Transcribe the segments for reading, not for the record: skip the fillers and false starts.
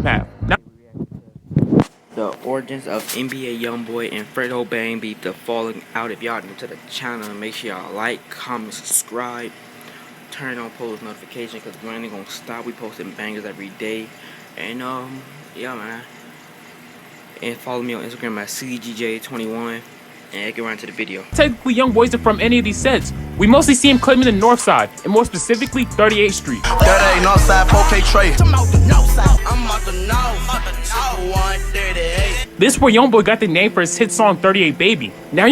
have. Now, the origins of NBA Youngboy and Fredo Bang beef, the falling out. If y'all new to the channel, make sure y'all like, comment, subscribe, turn on post notification, because we ain't gonna stop. We posting bangers every day. And yeah, man. And follow me on Instagram at CGJ21. And get right into the video. technically, Youngboy isn't from any of these sets. We mostly see him claiming the north side, and more specifically, 38th Street. That ain't north side, 4K Trey. This is where Youngboy got the name for his hit song 38 Baby. Now,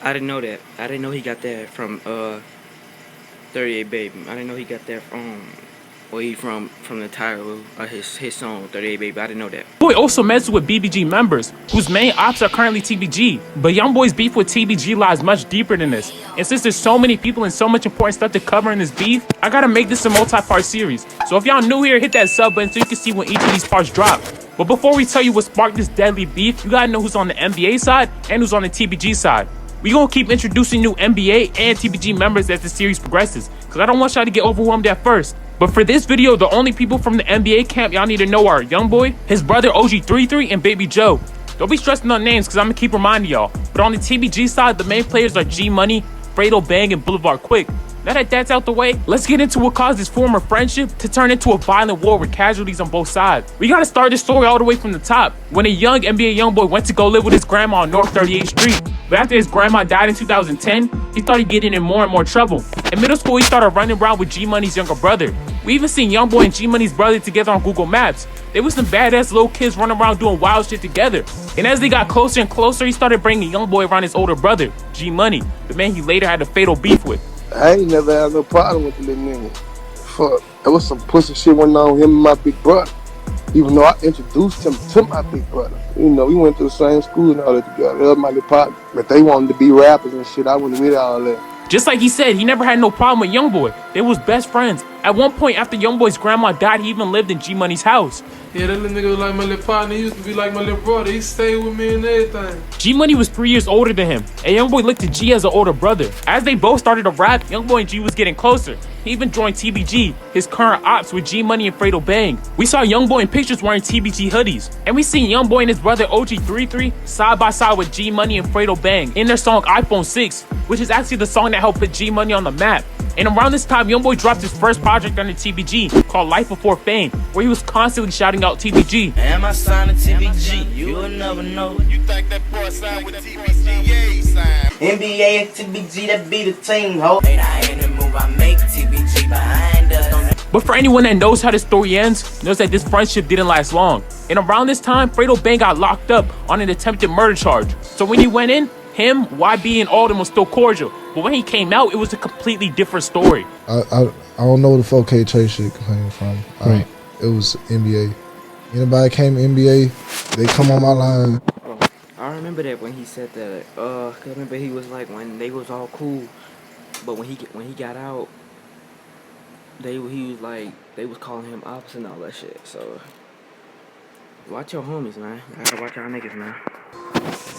I didn't know that. I didn't know he got that from 38 Baby. I didn't know he got that from the title of his song 38 Baby. I didn't know that. Youngboy also messes with BBG members, whose main ops are currently TBG. But Youngboy's beef with TBG lies much deeper than this. And since there's so many people and so much important stuff to cover in this beef, I gotta make this a multi-part series. So if y'all new here, hit that sub button so you can see when each of these parts drop. But before we tell you what sparked this deadly beef, you gotta know who's on the NBA side and who's on the TBG side. We gonna keep introducing new NBA and TBG members as the series progresses, cause I don't want y'all to get overwhelmed at first. But for this video, the only people from the NBA camp y'all need to know are Youngboy, his brother OG33, and Baby Joe. Don't be stressing on names, cause I'm gonna keep reminding y'all. But on the TBG side, the main players are G Money, Fredo Bang, and Boulevard Quick. Now that that's out the way, let's get into what caused this former friendship to turn into a violent war with casualties on both sides. We gotta start this story all the way from the top, when a young NBA Youngboy went to go live with his grandma on North 38th Street. But after his grandma died in 2010, he started getting in more and more trouble. In middle school, he started running around with G Money's younger brother. We even seen Youngboy and G Money's brother together on Google Maps. They were some badass little kids running around doing wild shit together. And as they got closer and closer, he started bringing Youngboy around his older brother, G Money, the man he later had a fatal beef with. I ain't never had no problem with the little nigga. Fuck, there was some pussy shit went on with him and my big brother. Even though I introduced him to my big brother. You know, we went to the same school and all that together. That was my little partner. But they wanted to be rappers and shit. I wasn't with all that. Just like he said, he never had no problem with Youngboy. They was best friends. At one point after Youngboy's grandma died, he even lived in G Money's house. Yeah, that little nigga was like my little partner. He used to be like my little brother. He stayed with me and everything. G Money was 3 years older than him, and Youngboy looked at G as an older brother. As they both started to rap, Youngboy and G was getting closer. He even joined TBG, his current ops with G Money and Fredo Bang. We saw Youngboy in pictures wearing TBG hoodies, and we seen Youngboy and his brother OG33 side by side with G Money and Fredo Bang in their song iPhone 6, which is actually the song that helped put G Money on the map. And around this time, Youngboy dropped his first project under TBG called Life Before Fame, where he was constantly shouting out TBG. Am I signed to TBG? You will never know. You think that boy signed with TBG? Yeah, he signed. NBA and TBG, that be the team, ho. Ain't I in the move, I make TBG behind us. But for anyone that knows how the story ends, knows that this friendship didn't last long. And around this time, Fredo Bang got locked up on an attempted murder charge. So when he went in, him, YB, and Alden was still cordial. But when he came out, it was a completely different story. I don't know where the 4K Trey shit came from. Right. It was NBA. Anybody came to NBA, they come on my line. I remember that when he said that. I remember he was like when they was all cool, but when he got out, he was like they was calling him ops and all that shit. So watch your homies, man. I gotta watch y'all niggas, man.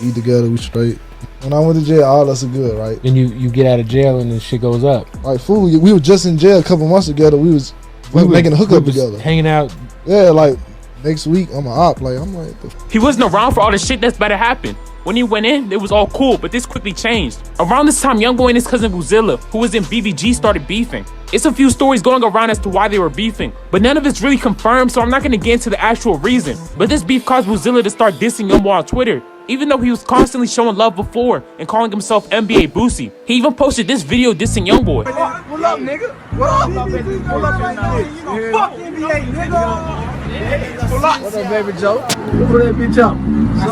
Eat together, we straight. When I went to jail, all us are good, right? Then you get out of jail and the shit goes up. Like, fool, we were just in jail a couple months together. We was making a hookup together. Hanging out. Yeah, like, next week, I'm an op. Like, I'm like... He wasn't around for all the shit that's about to happen. When he went in, it was all cool, but this quickly changed. Around this time, Youngboy and his cousin Boozilla, who was in BBG, started beefing. It's a few stories going around as to why they were beefing, but none of it's really confirmed, so I'm not gonna get into the actual reason. But this beef caused Boozilla to start dissing Youngboy on Twitter, even though he was constantly showing love before and calling himself NBA Boosie. He even posted this video dissing Youngboy. What up, nigga? What up, baby? Pull up right now. Fuck NBA, nigga. What up, Baby Joe? Pull that bitch up.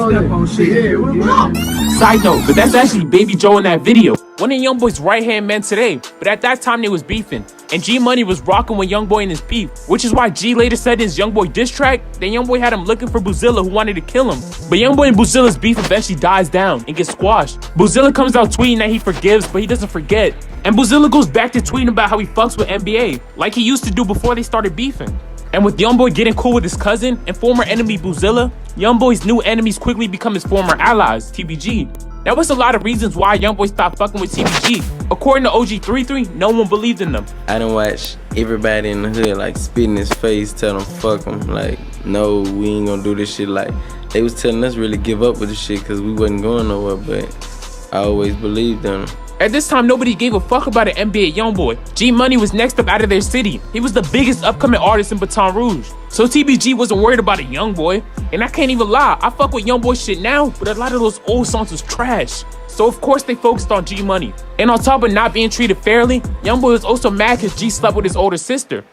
Step on shit. Yeah, what up? Side note, but that's actually Baby Joe in that video. One of Youngboy's right-hand men today, but at that time they was beefing. And G Money was rocking with Youngboy in his beef, which is why G later said in his Youngboy diss track that Youngboy had him looking for Boozilla who wanted to kill him. But Youngboy and Boozilla's beef eventually dies down and gets squashed. Boozilla comes out tweeting that he forgives, but he doesn't forget. And Boozilla goes back to tweeting about how he fucks with NBA, like he used to do before they started beefing. And with Youngboy getting cool with his cousin and former enemy Boozilla, Youngboy's new enemies quickly become his former allies, TBG. There was a lot of reasons why Youngboy stopped fucking with TBG. According to OG33, no one believed in them. I done watch everybody in the hood like spit in his face, tell him fuck him. Like, no, we ain't gonna do this shit. Like, they was telling us really give up with the shit because we wasn't going nowhere, but I always believed in them. At this time, nobody gave a fuck about an NBA Youngboy. G Money was next up out of their city. He was the biggest upcoming artist in Baton Rouge. So TBG wasn't worried about a Youngboy. And I can't even lie, I fuck with Youngboy shit now, but a lot of those old songs was trash. So of course they focused on G Money. And on top of not being treated fairly, Youngboy was also mad cause G slept with his older sister.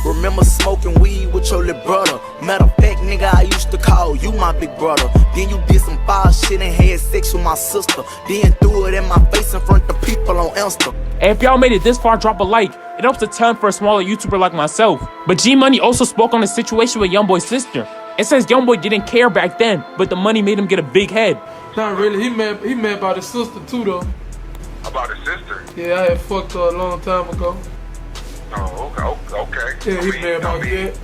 Remember smoking weed with your little brother. Matter of fact, nigga, I used to call you my big brother. Then you did some foul shit and had sex with my sister. Then threw it in my face in front of people on Insta. And if y'all made it this far, drop a like. It helps a ton for a smaller YouTuber like myself. But G Money also spoke on the situation with Youngboy's sister. It says Youngboy didn't care back then, but the money made him get a big head. Not really. He mad about his sister too, though. About his sister? Yeah, I had fucked her a long time ago. Oh, okay. Yeah, he mad about that.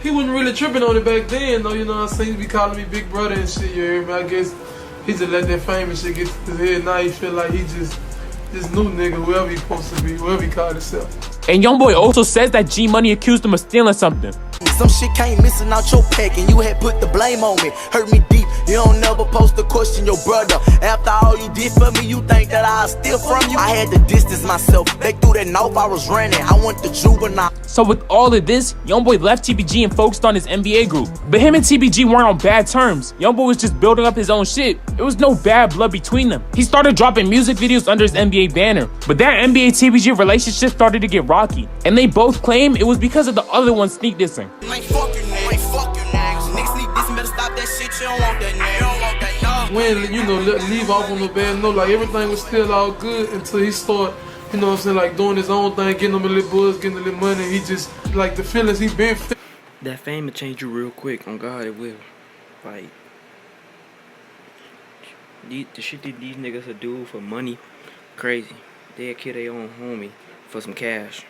He wasn't really tripping on it back then, though. You know what I'm saying? He be calling me big brother and shit. You hear me? I guess he just let that fame and shit get to his head. Now he feel like he just this new nigga, whoever he supposed to be, whoever he called himself. And Youngboy also says that G Money accused him of stealing something. Some shit came missing out your pack and you had put the blame on me. Hurt me deep, you don't never post to question your brother. After all you did for me, you think that I'll steal from you? I had to distance myself, back through that north I was running. I went to juvenile. So with all of this, Youngboy left TBG and focused on his NBA group. But him and TBG weren't on bad terms. Youngboy was just building up his own shit. There was no bad blood between them. He started dropping music videos under his NBA banner. But that NBA TBG relationship started to get rocky. And they both claim it was because of the other one sneak dissing. When, you know, leave off on the bad note, like everything was still all good until he started, you know what I'm saying, like doing his own thing, getting him a little buzz, getting a little money. He just, like the feelings he been feeling. That fame will change you real quick, on God it will. Like, the shit that these niggas will do for money, crazy. They'll kill their own homie for some cash.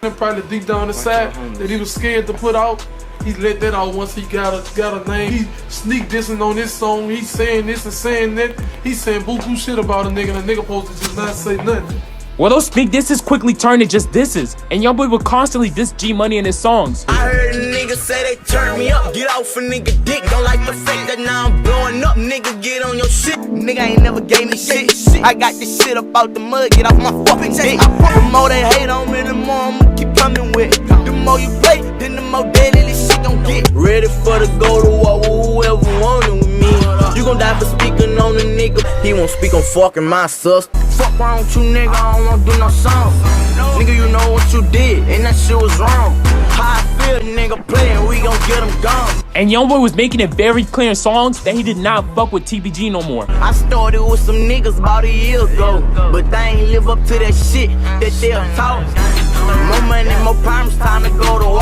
Probably deep down inside that he was scared to put out. He let that out once he got a name. He sneak dissing on this song. He's saying this and saying that. He's saying buku shit about a nigga and the nigga supposed to just not say nothing. Well, those sneak disses quickly turned to just disses, and Youngboy would constantly diss G Money in his songs. I heard niggas say they turn me up, get off a nigga dick. Don't like the fact that now I'm blowing up, nigga get on your shit. Nigga ain't never gave me shit. I got this shit up out the mud, get off my fucking dick. The more they hate on me, the more I'ma keep coming with it. The more you play, then the more deadly this shit gon' get. Ready for the go to war with whoever wanted with me. You gon' die for speaking on a nigga. He won't speak on fucking my sister. Fuck wrong with you, nigga, I don't wanna do no song. Nigga, you know what you did, and that shit was wrong. How I feel, nigga, playing, we gon' get him gone. And Youngboy was making it very clear in songs that he did not fuck with TBG no more. I started with some niggas about a year ago, but they ain't live up to that shit that they'll talk. More money, more problems, time to go to war.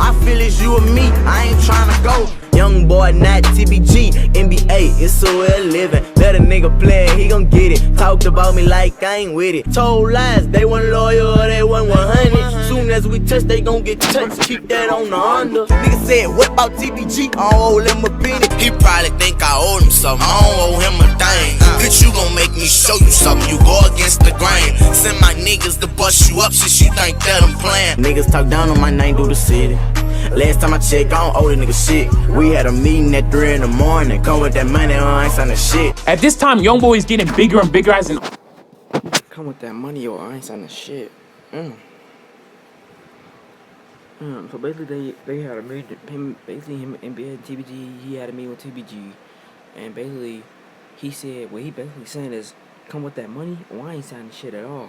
I feel it's you and me, I ain't tryna go. Young boy, not TBG, NBA, it's so well living. Let a nigga play, he gon' get it. Talked about me like I ain't with it. Told lies, they wasn't loyal, they wasn't 100. Soon as we touch, they gon' get touched. Keep that on the under. Nigga said, what about TBG? I don't owe him a penny. He probably think I owe him something. I don't owe him a thing. Bitch, you gon' make me show you something. You go against the grain. Send my niggas to bust you up since you think that I'm playing. Niggas talk down on my name through the city. Last time I checked, I don't owe the nigga shit. We had a meeting at 3 in the morning. Come with that money, I ain't signing shit. At this time, Youngboy is getting bigger and bigger as an... Come with that money or I ain't signing shit. So basically they had a meeting, basically him and NBA and TBG, he had a meeting with TBG. And basically, he said, what he basically saying is, come with that money or I ain't signing shit at all.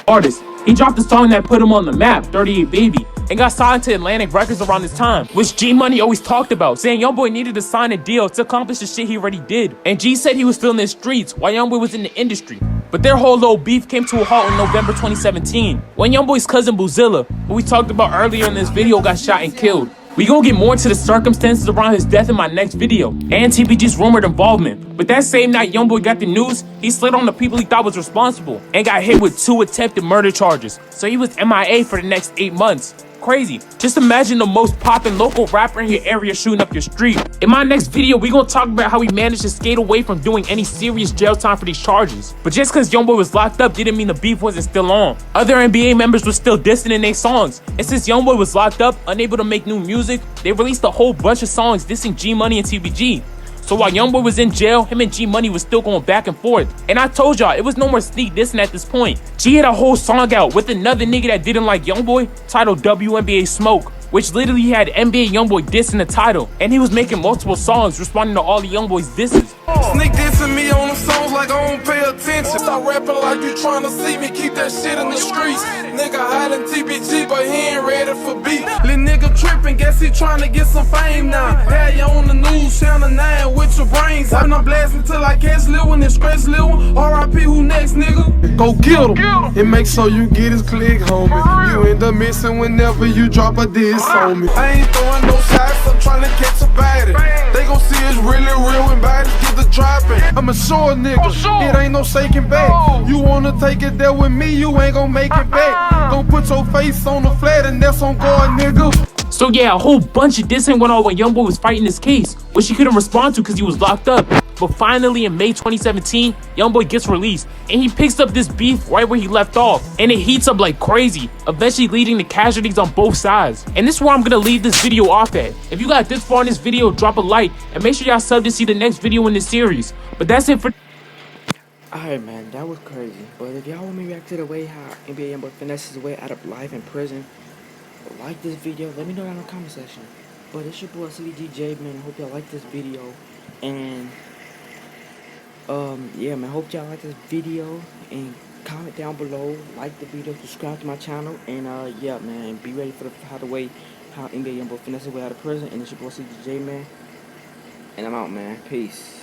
Artist. He dropped a song that put him on the map, 38 Baby, and got signed to Atlantic Records around this time, which G Money always talked about, saying Youngboy needed to sign a deal to accomplish the shit he already did. And G said he was still in the streets while Youngboy was in the industry. But their whole little beef came to a halt in November 2017, when Youngboy's cousin Boozilla, who we talked about earlier in this video, got shot and killed. We gonna get more into the circumstances around his death in my next video, and TBG's rumored involvement. But that same night Youngboy got the news, he slid on the people he thought was responsible, and got hit with 2 attempted murder charges. So he was MIA for the next 8 months. crazy. Just imagine the most poppin' local rapper in your area shooting up your street. In my next video, we gonna talk about how he managed to skate away from doing any serious jail time for these charges. But just cause Youngboy was locked up didn't mean the beef wasn't still on. Other NBA members were still dissing in their songs. And since Youngboy was locked up, unable to make new music, they released a whole bunch of songs dissing G Money and TBG. So while Youngboy was in jail, him and G Money was still going back and forth. And I told y'all, it was no more sneak dissing at this point. G had a whole song out with another nigga that didn't like Youngboy, titled WNBA Smoke, which literally had NBA Youngboy diss in the title. And he was making multiple songs responding to all the Youngboy's disses. Sneak dissing me on them songs like I don't pay attention. Stop rapping like you trying to see me, keep that shit in the streets. Nigga hiding TBG, but he ain't ready for beat. Lil' nigga tripping, guess he trying to get some fame now. Had you on the news, Channel 9 with your brains. I'm not blasting till I catch Lil' one and scratch Lil' one. R.I.P. who next, nigga? Go get him. And make sure you get his click, homie. You end up missing whenever you drop a diss on me. I ain't throwing no shots, I'm trying to catch a body. They gon' see it's really real when bodies get the dropping. I'm a short nigga, it ain't no shaking back. You wanna take it there with me, you ain't gon' make it back. Don't put your face on the flat and that's on guard, nigga. So yeah, a whole bunch of dissing went on when Youngboy was fighting this case, which he couldn't respond to because he was locked up. But finally in May 2017, Youngboy gets released, and he picks up this beef right where he left off, and it heats up like crazy, eventually leading to casualties on both sides. And this is where I'm gonna leave this video off at. If you got this far in this video, drop a like, and make sure y'all sub to see the next video in this series. But that's it for... Alright, man, that was crazy. But if y'all want me to react to the way how NBA Youngboy finesses his way out of life in prison, like this video, let me know down in the comment section. But it's your boy CDGJ, man. I hope y'all like this video. And yeah, man, hope y'all like this video. And comment down below, like the video, subscribe to my channel, and yeah, man, be ready for the way how NBA Youngboy finesses his way out of prison. And it's your boy CDGJ, man. And I'm out, man. Peace.